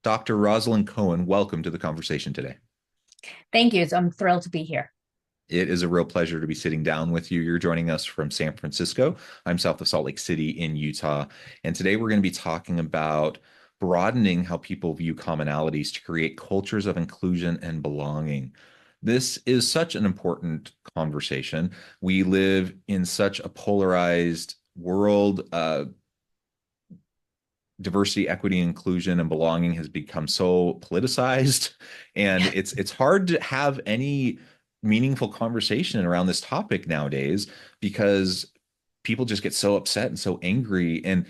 Dr. Rosalind Cohen, welcome to the conversation today. Thank you. I'm thrilled to be here. It is a real pleasure to be sitting down with you. You're joining us from San Francisco. I'm south of Salt Lake City in Utah. And today we're going to be talking about broadening how people view commonalities to create cultures of inclusion and belonging. This is such an important conversation. We live in such a polarized world. Diversity, equity, inclusion, and belonging has become so politicized, and it's hard to have any meaningful conversation around this topic nowadays because people just get so upset and so angry, and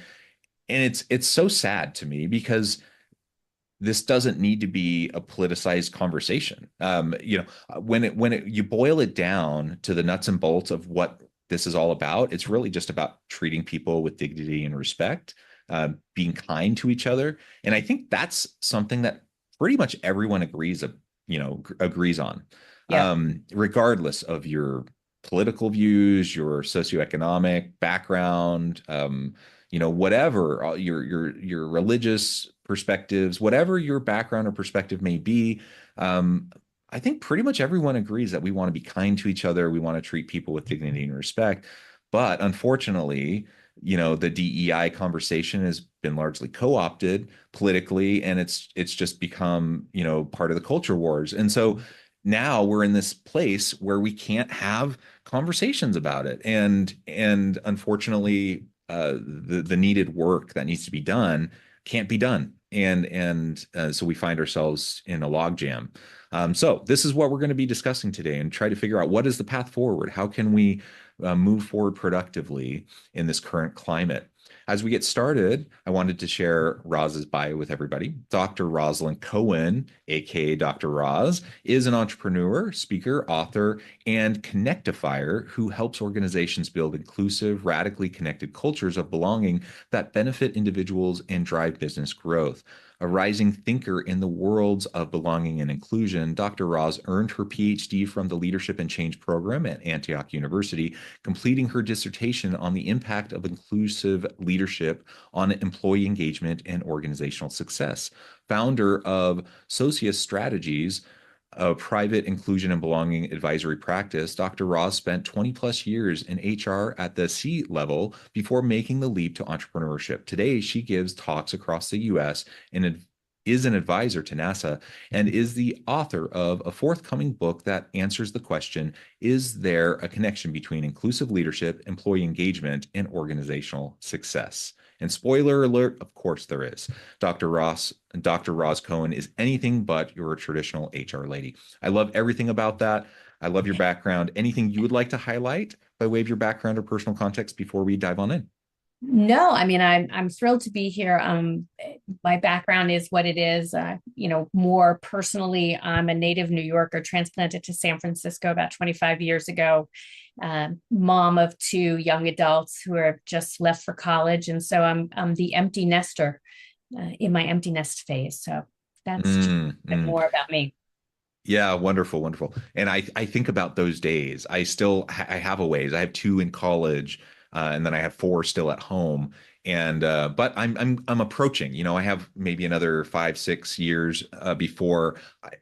it's so sad to me because this doesn't need to be a politicized conversation. When you boil it down to the nuts and bolts of what this is all about, it's really just about treating people with dignity and respect, being kind to each other, and I think that's something that pretty much everyone agrees on, Yeah. regardless of your political views, your socioeconomic background, whatever your religious perspectives, whatever your background or perspective may be. I think pretty much everyone agrees that we want to be kind to each other. We want to treat people with dignity and respect. But unfortunately, the DEI conversation has been largely co-opted politically, and it's just become, part of the culture wars. And so now we're in this place where we can't have conversations about it. And unfortunately, the needed work that needs to be done can't be done. And so we find ourselves in a logjam. So this is what we're going to be discussing today and try to figure out what is the path forward. How can we move forward productively in this current climate? As we get started, I wanted to share Roz's bio with everybody. Dr. Rosalind Cohen, aka Dr. Roz, is an entrepreneur, speaker, author, and connectifier who helps organizations build inclusive, radically connected cultures of belonging that benefit individuals and drive business growth. A rising thinker in the worlds of belonging and inclusion, Dr. Roz earned her PhD from the Leadership and Change program at Antioch University, completing her dissertation on the impact of inclusive leadership on employee engagement and organizational success. Founder of Socius Strategies, a private inclusion and belonging advisory practice, Dr. Roz spent 20 plus years in HR at the C level before making the leap to entrepreneurship. Today, she gives talks across the US and is an advisor to NASA and is the author of a forthcoming book that answers the question, is there a connection between inclusive leadership, employee engagement, and organizational success? And spoiler alert, of course there is. Dr. Roz Cohen is anything but your traditional HR lady. I love everything about that. I love your background. Anything you would like to highlight by way of your background or personal context before we dive on in? No, I mean, I'm thrilled to be here. My background is what it is. More personally, I'm a native New Yorker, transplanted to San Francisco about 25 years ago. Mom of two young adults who have just left for college, and so I'm the empty nester in my empty nest phase. So that's just Mm, a bit mm. more about me. Yeah, wonderful, wonderful. And I think about those days. I have a ways. I have two in college, and then I have four still at home. And but I'm approaching. I have maybe another 5, 6 years before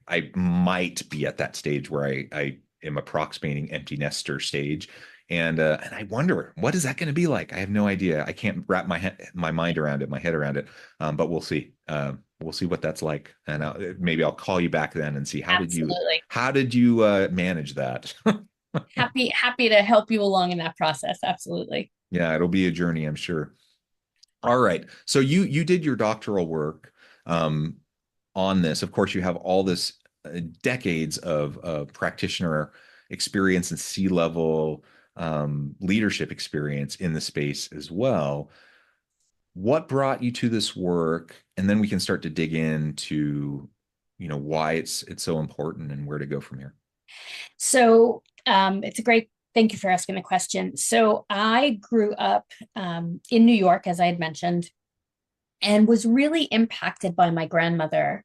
I might be at that stage where I am approximating empty nester stage. And I wonder what is that going to be like. I have no idea. I can't wrap my mind around it, my head around it. But we'll see. We'll see what that's like, and maybe I'll call you back then and see Absolutely. how did you manage that? Happy to help you along in that process. Absolutely. Yeah, it'll be a journey, I'm sure. All right, so you did your doctoral work um, on this. Of course, you have all this decades of practitioner experience and C-level leadership experience in the space as well. What brought you to this work? And then we can start to dig into, why it's so important and where to go from here. So it's a great, thank you for asking the question. So I grew up in New York, as I had mentioned, and was really impacted by my grandmother.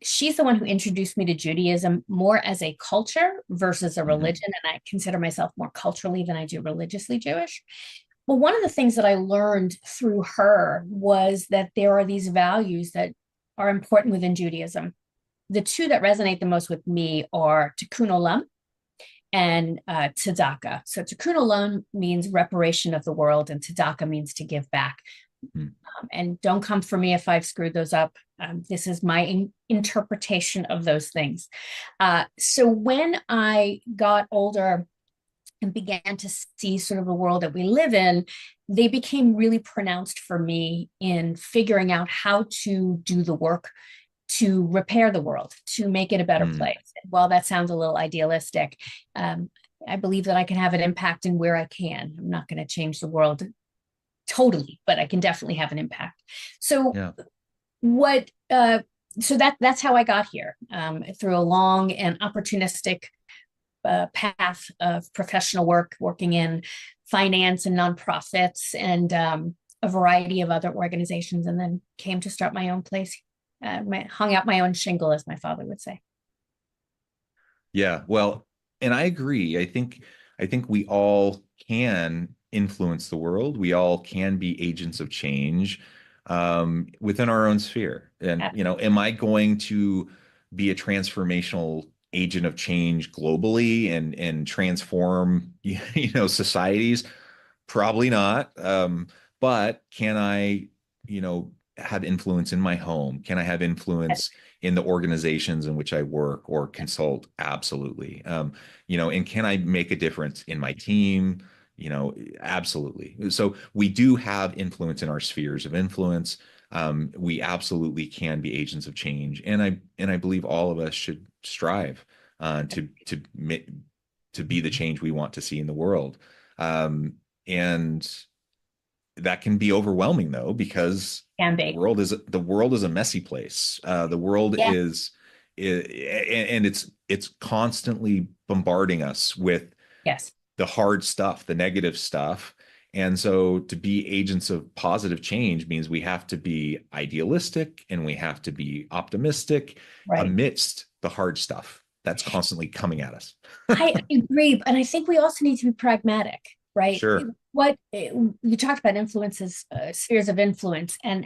She's the one who introduced me to Judaism more as a culture versus a Mhm. religion. And I consider myself more culturally than I do religiously Jewish. Well, one of the things that I learned through her was that there are these values that are important within Judaism. The two that resonate the most with me are tikkun olam and tzedakah. So tikkun olam means reparation of the world, and tzedakah means to give back. Mm. And don't come for me if I've screwed those up. This is my interpretation of those things. So when I got older and began to see sort of the world that we live in, they became really pronounced for me in figuring out how to do the work to repair the world, to make it a better place. While that sounds a little idealistic, I believe that I can have an impact in where I can. I'm not going to change the world totally, but I can definitely have an impact. So Yeah. So that's how I got here, through a long and opportunistic path of professional work, working in finance and nonprofits and a variety of other organizations, and then came to start my own place, hung out my own shingle, as my father would say. Yeah, well, and I agree. I think we all can influence the world. We all can be agents of change within our own sphere. And, am I going to be a transformational agent of change globally and transform, societies? Probably not. But can I, have influence in my home? Can I have influence in the organizations in which I work or consult? Absolutely. And can I make a difference in my team? Absolutely. So we do have influence in our spheres of influence. We absolutely can be agents of change, and I believe all of us should strive to be the change we want to see in the world. And that can be overwhelming though, because Can the be. world is a messy place. The world Yeah. and it's constantly bombarding us with Yes. the hard stuff, the negative stuff. And so to be agents of positive change means we have to be idealistic and we have to be optimistic Right. amidst the hard stuff that's constantly coming at us. I agree, and I think we also need to be pragmatic, right? Sure. What you talked about influences, spheres of influence, and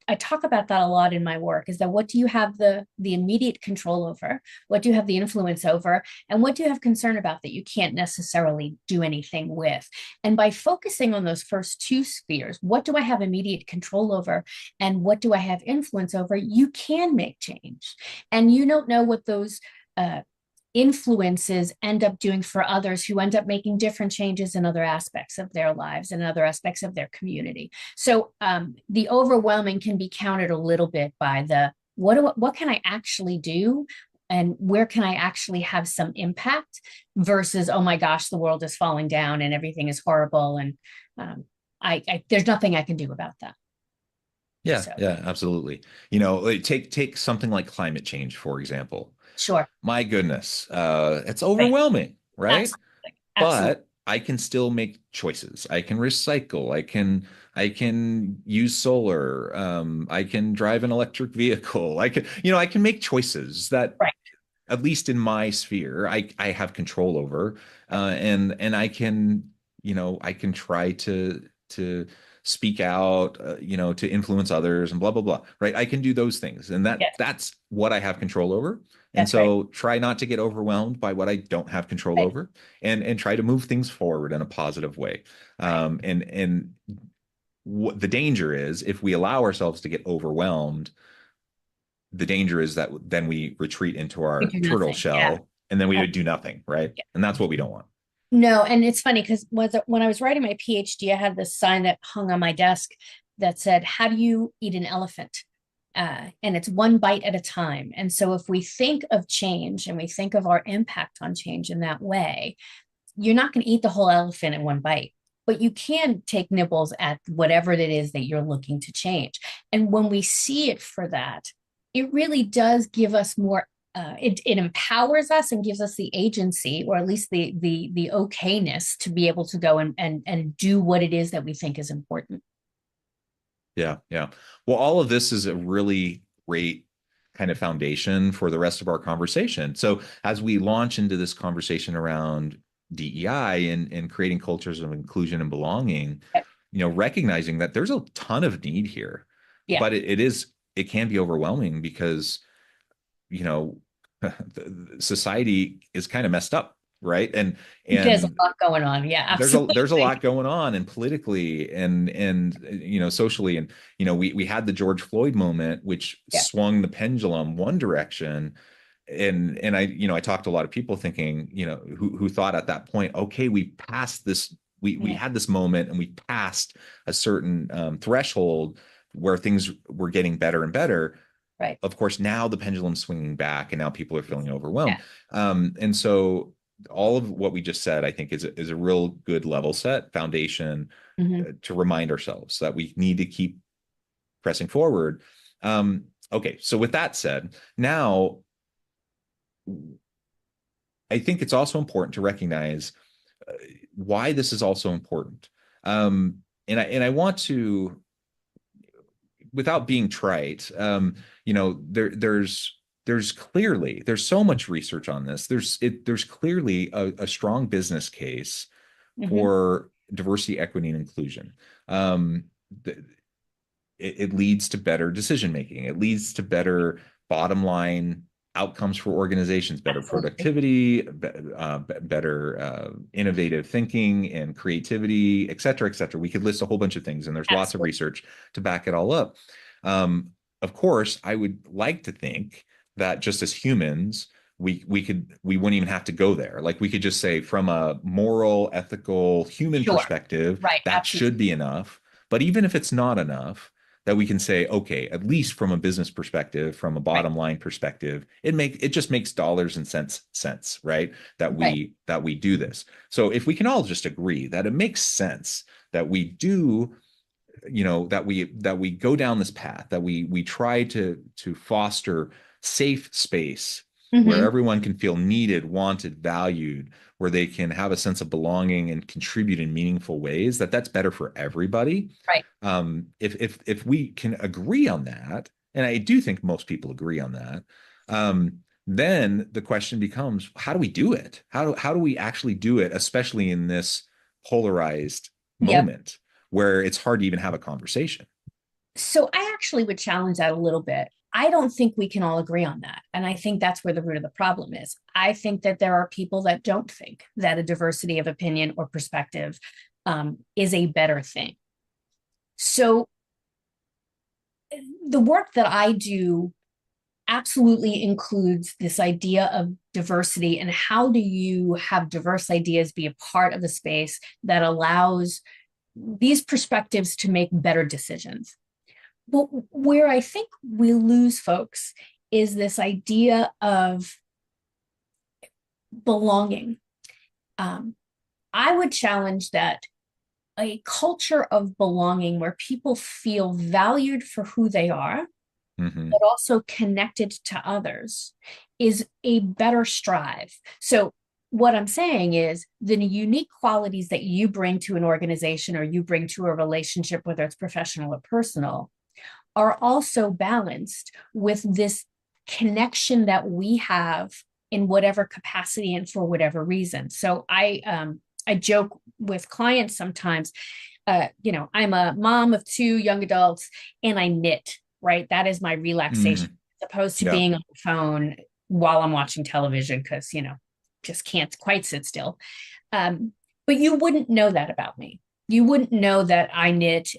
I talk about that a lot in my work. Is that what do you have the immediate control over? What do you have the influence over? And what do you have concern about that you can't necessarily do anything with? And by focusing on those first two spheres, what do I have immediate control over, and what do I have influence over? You can make change, and you don't know what those influences end up doing for others who end up making different changes in other aspects of their lives and other aspects of their community. So the overwhelming can be countered a little bit by the what can I actually do, and where can I actually have some impact, versus, oh my gosh, the world is falling down and everything is horrible, and there's nothing I can do about that. Yeah, So yeah, absolutely. Take something like climate change, for example. sure. My goodness, it's Right. overwhelming, right? Absolutely. Absolutely. But I can still make choices. I can recycle. I can use solar. I can drive an electric vehicle. I can make choices that, Right. at least in my sphere, I have control over, and I can try to speak out, to influence others and blah blah blah. Right? I can do those things, and Yes. that's what I have control over. And That's right. so try not to get overwhelmed by what I don't have control Right. over, and try to move things forward in a positive way. Right. And what the danger is, if we allow ourselves to get overwhelmed, the danger is that then we retreat into We our do turtle nothing. Yeah. shell and then we would do nothing, right? And that's what we don't want. No, and it's funny because when I was writing my PhD, I had this sign that hung on my desk that said, "How do you eat an elephant?" And it's one bite at a time. And so if we think of change and we think of our impact on change in that way, you're not going to eat the whole elephant in one bite, but you can take nibbles at whatever it is that you're looking to change. And when we see it for that, it really does give us more. It empowers us and gives us the agency, or at least the okayness, to be able to go and do what it is that we think is important. Yeah, yeah. Well, all of this is a really great kind of foundation for the rest of our conversation. So as we launch into this conversation around DEI and creating cultures of inclusion and belonging, recognizing that there's a ton of need here, Yeah. but it is it can be overwhelming because, you know, society is kind of messed up, right? There's a And lot going on. Yeah, absolutely. there's a lot going on, and politically and socially, and we had the George Floyd moment, which Yeah. swung the pendulum one direction. And I talked to a lot of people thinking, who thought at that point, okay, we passed this, we Yeah. had this moment and we passed a certain threshold where things were getting better and better. Right. Of course, now the pendulum's swinging back, and now people are feeling Yeah. overwhelmed. And so all of what we just said, I think, is a real good level set foundation Hmm. to remind ourselves that we need to keep pressing forward. Okay, so with that said, now I think it's also important to recognize why this is also important. And I want to, without being trite, there's so much research on this. There's clearly a strong business case Hmm. for diversity, equity, and inclusion. Um, it leads to better decision making. It leads to better bottom line outcomes for organizations, better Absolutely. productivity, better innovative thinking and creativity, et cetera, et cetera. We could list a whole bunch of things, and there's lots of Absolutely. research to back it all up. Of course, I would like to think that just as humans, we wouldn't even have to go there. Like, we could just say, from a moral, ethical, human Sure. perspective, Right. that Absolutely. should be enough. But even if it's not enough, that we can say, okay, at least from a business perspective, from a Right. bottom line perspective, it just makes dollars and cents sense, right? That Right. we do this. So if we can all just agree that it makes sense that we do, that we go down this path, that we try to foster safe space where Hmm. everyone can feel needed, wanted, valued, where they can have a sense of belonging and contribute in meaningful ways, that's better for everybody. Right. If we can agree on that, and I do think most people agree on that, then the question becomes, how do we do it? How do we actually do it, especially in this polarized Yep. moment where it's hard to even have a conversation? So I actually would challenge that a little bit. I don't think we can all agree on that. And I think that's where the root of the problem is. I think that there are people that don't think that a diversity of opinion or perspective is a better thing. So the work that I do absolutely includes this idea of diversity, and how do you have diverse ideas be a part of a space that allows these perspectives to make better decisions. But where I think we lose folks is this idea of belonging. Um, I would challenge that a culture of belonging where people feel valued for who they are, Mm-hmm. but also connected to others, is a better strive. So, what I'm saying is the unique qualities that you bring to an organization or you bring to a relationship, whether it's professional or personal, are also balanced with this connection that we have in whatever capacity and for whatever reason. So I joke with clients sometimes. I'm a mom of two young adults, and I knit. Right, that is my relaxation, Mm, as opposed to yeah. being on the phone while I'm watching television, because just can't quite sit still. But you wouldn't know that about me. You wouldn't know that I knit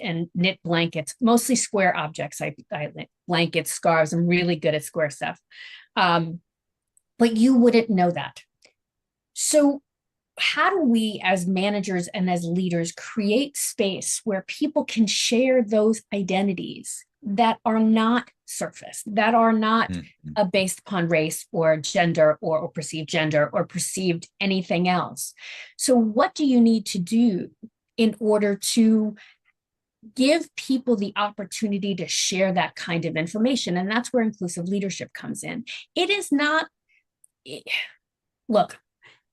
blankets, mostly square objects. I knit blankets, scarves. I'm really good at square stuff. Um, but you wouldn't know that. So, how do we, as managers and as leaders, create space where people can share those identities that are not surface, that are not Mm-hmm. based upon race or gender or perceived anything else? So, what do you need to do in order to give people the opportunity to share that kind of information? And that's where inclusive leadership comes in. It is not, look,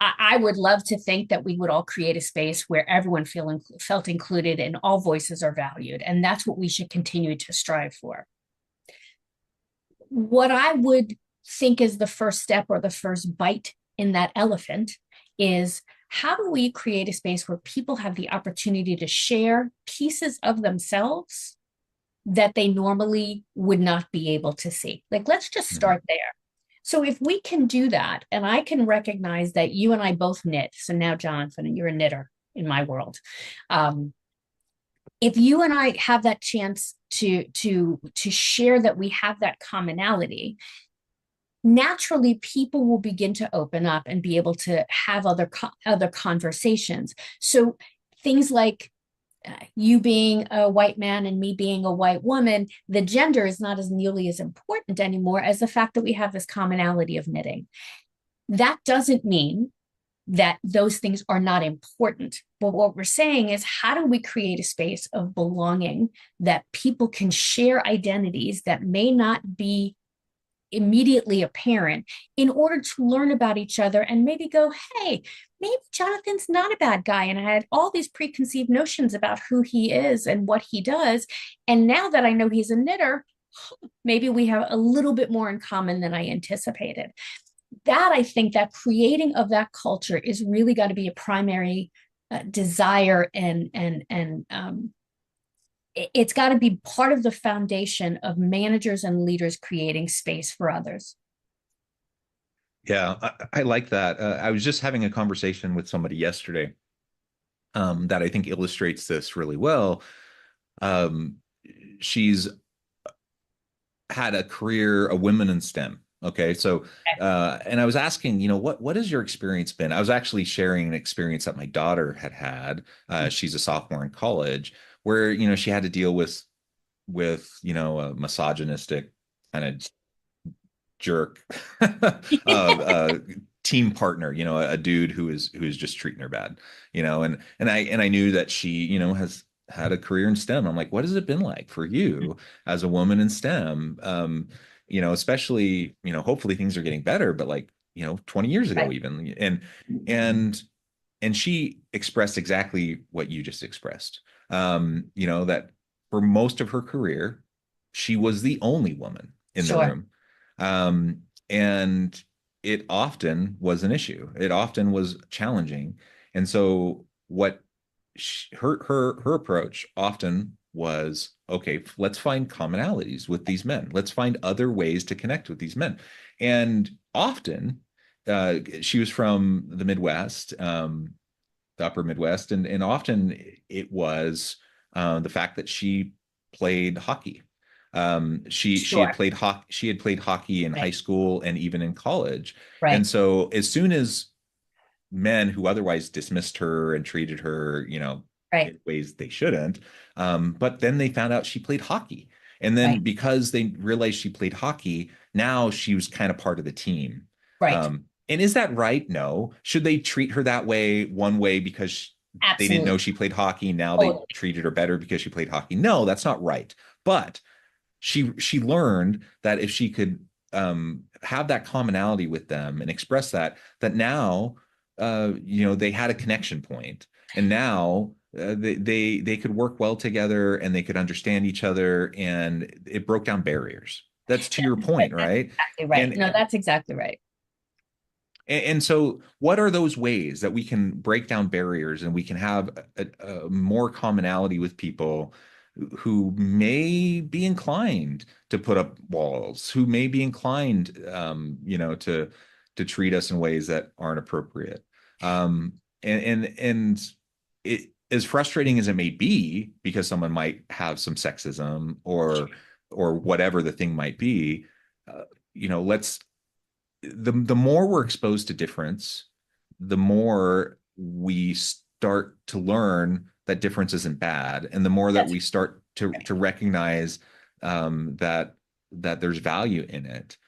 I would love to think that we would all create a space where everyone felt included and all voices are valued. And that's what we should continue to strive for. What I would think is the first step or the first bite in that elephant is, how do we create a space where people have the opportunity to share pieces of themselves that they normally would not be able to see. Like, let's just Mhm. start there. So if we can do that, and I can recognize that you and I both knit. So now, Jonathan, you're a knitter in my world. If you and I have that chance to share that we have that commonality, naturally people will begin to open up and be able to have other conversations. So things like you being a white man and me being a white woman, the gender is not as nearly as important anymore as the fact that we have this commonality of knitting. That doesn't mean that those things are not important. But what we're saying is, how do we create a space of belonging that people can share identities that may not be immediately apparent in order to learn about each other and maybe go, hey, maybe Jonathan's not a bad guy. And I had all these preconceived notions about who he is and what he does. And now that I know he's a knitter, maybe we have a little bit more in common than I anticipated. That, I think, that creating of that culture is really got to be a primary desire, and it's got to be part of the foundation of managers and leaders creating space for others. Yeah, I like that. I was just having a conversation with somebody yesterday that I think illustrates this really well. Um, she's had a career, a women in STEM. Okay, so and I was asking, what has your experience been? I was actually sharing an experience that my daughter had had. She's a sophomore in college, where she had to deal with a misogynistic kind of jerk uh, team partner, a dude who is just treating her bad, and I knew that she, has had a career in STEM. I'm like, what has it been like for you as a woman in STEM? Especially, hopefully things are getting better, but like, 20 years ago Right. even. And and she expressed exactly what you just expressed. That for most of her career, she was the only woman in the Sure. room. And it often was an issue. It often was challenging. And so her approach often was, okay, let's find commonalities with these men. Let's find other ways to connect with these men. And often she was from the Midwest, the upper Midwest, and often it was the fact that she played hockey. She had Sure. played hockey. She had played hockey in high Right. school and even in college. And Right. so as soon as men who otherwise dismissed her and treated her, Right. in ways they shouldn't, but then they found out she played hockey. And then Right. because they realized she played hockey, now she was kind of part of the team. Right. And is that right? No. Should they treat her that way, one way, because they didn't know Absolutely. she played hockey? Now they Totally. treated her better because she played hockey. No, that's not right. But she learned that if she could have that commonality with them and express that now they had a connection point, and now they could work well together and they could understand each other, and it broke down barriers. That's to your Right. point, That's right? exactly right. And No, that's exactly right. and so, what are those ways that we can break down barriers and we can have a more commonality with people who may be inclined to put up walls, who may be inclined, to treat us in ways that aren't appropriate? And it, as frustrating as it may be, because someone might have some sexism or whatever the thing might be, let's the more we're exposed to difference, the more we start to learn that difference isn't bad, and the more that That's we start to recognize that there's value in it.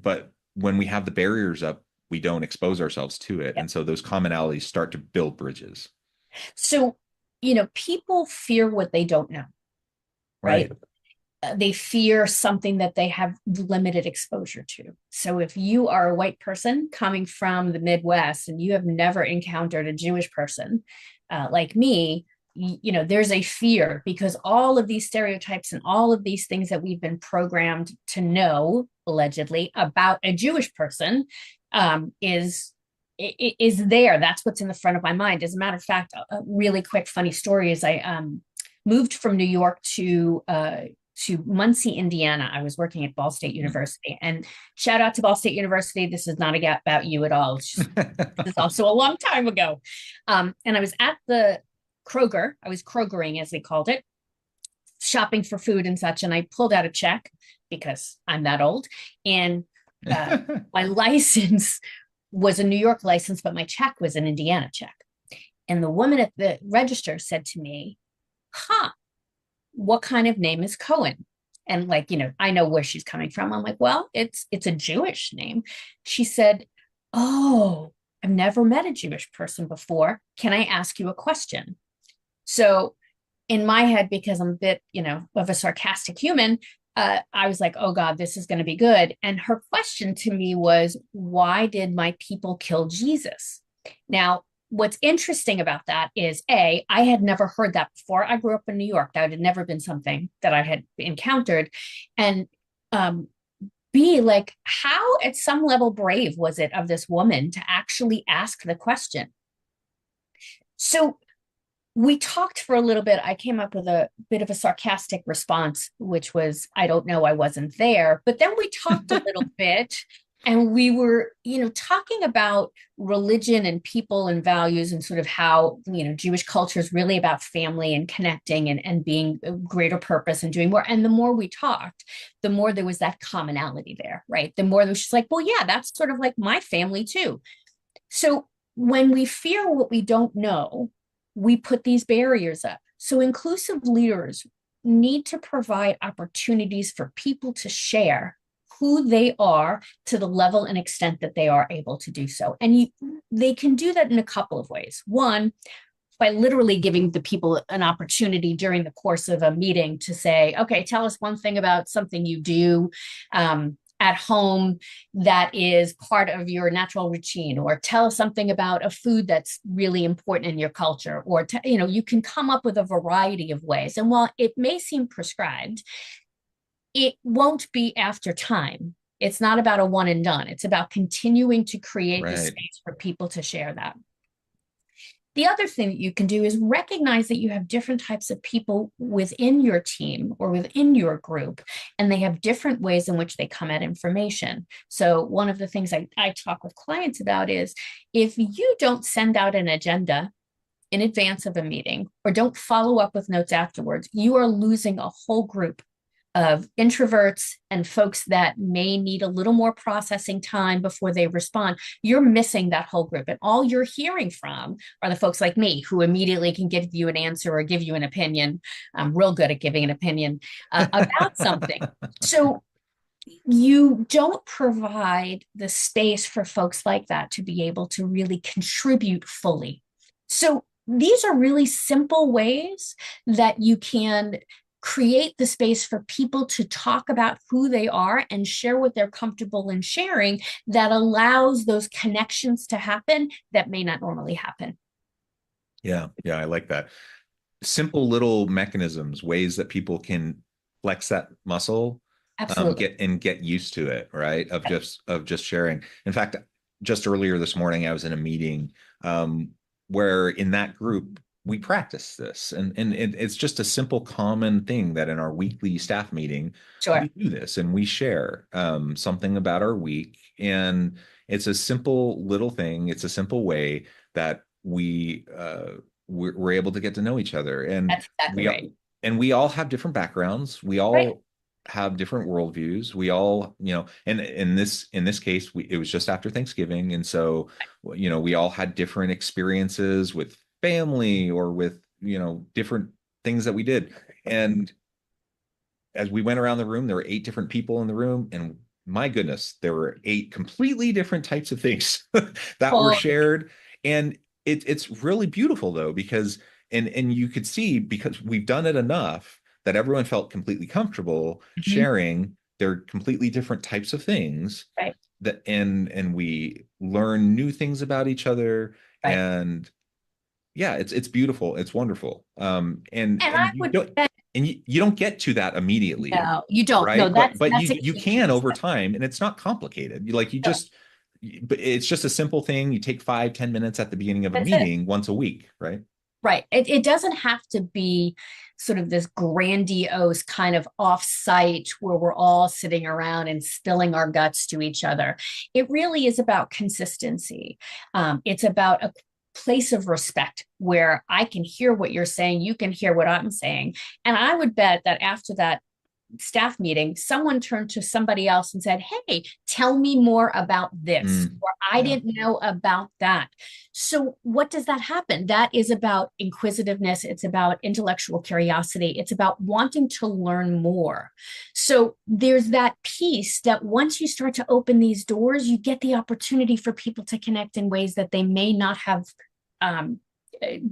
But when we have the barriers up, we don't expose ourselves to it, yeah. and so those commonalities start to build bridges. So, people fear what they don't know, right? Right. They fear something that they have limited exposure to. So if you are a white person coming from the Midwest and you have never encountered a Jewish person like me, there's a fear because all of these stereotypes and all of these things that we've been programmed to know, allegedly, about a Jewish person is there. That's what's in the front of my mind. As a matter of fact, a really quick funny story is moved from New York to Muncie, Indiana. I was working at Ball State University, and shout out to Ball State University. This is not about you at all. It's just, this is also a long time ago. And I was at the Kroger. I was Krogering, as they called it, shopping for food and such. And I pulled out a check because I'm that old. And my license was a New York license, but my check was an Indiana check. And the woman at the register said to me, what kind of name is Cohen? And like, I know where she's coming from. I'm like, well, it's a Jewish name. She said, oh, I've never met a Jewish person before. Can I ask you a question? So in my head, because I'm a bit, of a sarcastic human, I was like, oh God, this is going to be good. And her question to me was, why did my people kill Jesus? Now, what's interesting about that is I had never heard that before. I grew up in New York. That had never been something that I had encountered. And B, like, how at some level brave was it of this woman to actually ask the question? So we talked for a little bit. I came up with a bit of a sarcastic response, which was, I don't know, I wasn't there. But then we talked a little bit, and we were, talking about religion and people and values, and sort of how, Jewish culture is really about family and connecting and being a greater purpose and doing more. And the more we talked, the more there was that commonality there, right? The more there was just like, well, yeah, that's sort of like my family too. So when we fear what we don't know, we put these barriers up. So inclusive leaders need to provide opportunities for people to share who they are to the level and extent that they are able to do so. And they can do that in a couple of ways. One, by literally giving the people an opportunity during the course of a meeting to say, okay, tell us one thing about something you do at home that is part of your natural routine, or tell us something about a food that's really important in your culture, or you can come up with a variety of ways. And while it may seem prescribed, it won't be after time. It's not about a one and done. It's about continuing to create the space for people to share that. The other thing that you can do is recognize that you have different types of people within your team or within your group, and they have different ways in which they come at information. So one of the things I talk with clients about is, if you don't send out an agenda in advance of a meeting or don't follow up with notes afterwards, you are losing a whole group of introverts and folks that may need a little more processing time before they respond. You're missing that whole group. And all you're hearing from are the folks like me, who immediately can give you an answer or give you an opinion. I'm real good at giving an opinion about something. So you don't provide the space for folks like that to be able to really contribute fully. So these are really simple ways that you can create the space for people to talk about who they are and share what they're comfortable in sharing, that allows those connections to happen that may not normally happen. Yeah, I like that. Simple little mechanisms, ways that people can flex that muscle, Absolutely. get used to it, right? Of just sharing. In fact, just earlier this morning, I was in a meeting where in that group we practice this, and it's just a simple common thing that in our weekly staff meeting, Sure. we do this and we share something about our week. And it's a simple little thing. It's a simple way that we're able to get to know each other. And That's exactly right. we all have different backgrounds. We all Right. have different worldviews. We all, and in this case, it was just after Thanksgiving. And so, we all had different experiences with family or with, different things that we did. And as we went around the room, there were 8 different people in the room, and my goodness, there were 8 completely different types of things that were Well, shared. And it's really beautiful though, because and you could see, because we've done it enough that everyone felt completely comfortable mhm. sharing their completely different types of things, Right. that and we learn new things about each other. Right. And yeah, it's beautiful, it's wonderful. And I And you would don't, bet, you don't get to that immediately, no, you don't. No, right? But that's a you key can piece. over time, and it's not complicated. Sure. But it's just a simple thing. You take 5-10 minutes at the beginning of a That's it. meeting once a week, right? Right. It doesn't have to be sort of this grandiose kind of offsite where we're all sitting around and spilling our guts to each other. It really is about consistency. It's about a place of respect where I can hear what you're saying, you can hear what I'm saying. And I would bet that after that staff meeting, someone turned to somebody else and said, "Hey, tell me more about this," or "I Yeah. didn't know about that." So, what does that happen? That is about inquisitiveness. It's about intellectual curiosity. It's about wanting to learn more. So, there's that piece that once you start to open these doors, you get the opportunity for people to connect in ways that they may not have um,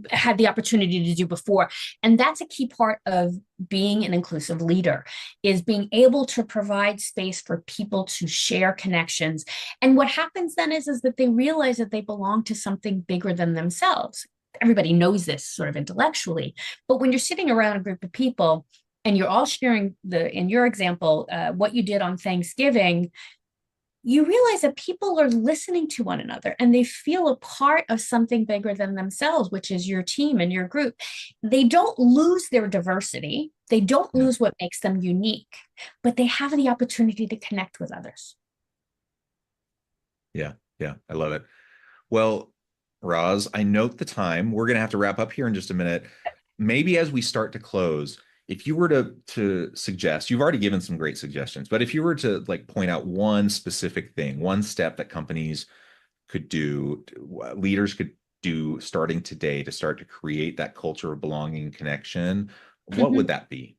had the opportunity to do before. And that's a key part of being an inclusive leader, is being able to provide space for people to share connections. And what happens then is that they realize that they belong to something bigger than themselves. Everybody knows this sort of intellectually, but when you're sitting around a group of people and you're all sharing in your example, what you did on Thanksgiving, you realize that people are listening to one another and they feel a part of something bigger than themselves, which is your team and your group. They don't lose their diversity, they don't Yeah. lose what makes them unique, but they have the opportunity to connect with others. Yeah. Yeah. I love it. Well, Roz, I note the time. We're going to have to wrap up here in just a minute. Maybe as we start to close, if you were to suggest, you've already given some great suggestions, but if you were to like point out one specific thing, one step that companies could do, leaders could do starting today to start to create that culture of belonging and connection, what would Mhm. that be?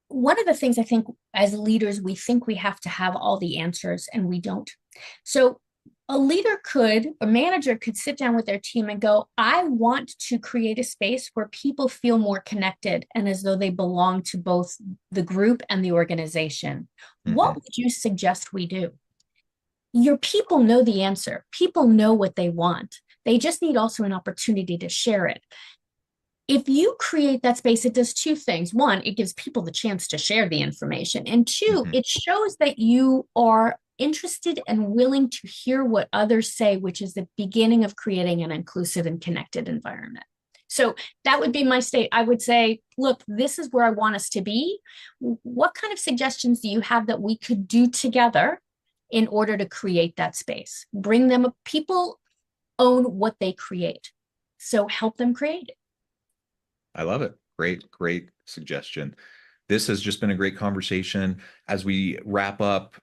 One of the things I think as leaders, we think we have to have all the answers and we don't. So a leader could, a manager could sit down with their team and go, "I want to create a space where people feel more connected and as though they belong to both the group and the organization. What Hmm. would you suggest we do?" Your people know the answer. People know what they want. They just need also an opportunity to share it. If you create that space, it does two things. One, it gives people the chance to share the information. And two, Hmm. it shows that you are interested and willing to hear what others say, which is the beginning of creating an inclusive and connected environment. So that would be my state. I would say, look, this is where I want us to be. What kind of suggestions do you have that we could do together in order to create that space? Bring them, people own what they create. So help them create it. I love it. Great, great suggestion. This has just been a great conversation. As we wrap up,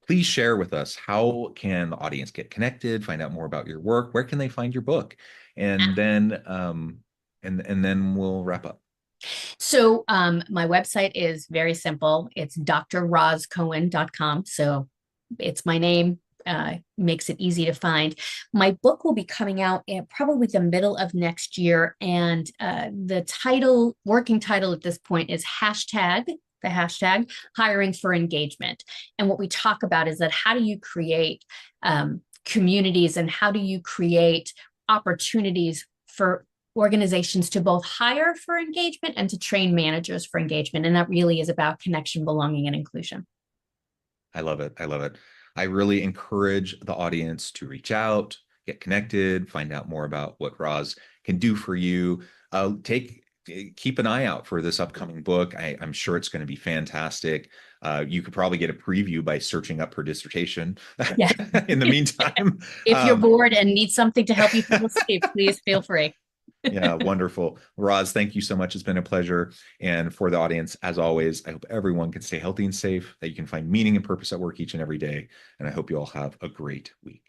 please share with us, how can the audience get connected, find out more about your work? Where can they find your book? And then and then we'll wrap up. So my website is very simple. It's drroscohen.com. So it's my name, makes it easy to find. My book will be coming out in probably the middle of next year. And the title, working title at this point, is the hashtag hiring for engagement. And what we talk about is that how do you create communities and how do you create opportunities for organizations to both hire for engagement and to train managers for engagement. And that really is about connection, belonging, and inclusion. I love it. I love it. I really encourage the audience to reach out, get connected, find out more about what Roz can do for you. Keep an eye out for this upcoming book. I'm sure it's going to be fantastic. You could probably get a preview by searching up her dissertation. Yeah. In the meantime, If you're um, bored and need something to help you fall asleep, please feel free. yeah, wonderful. Roz, thank you so much. It's been a pleasure. And for the audience, as always, I hope everyone can stay healthy and safe, that you can find meaning and purpose at work each and every day. And I hope you all have a great week.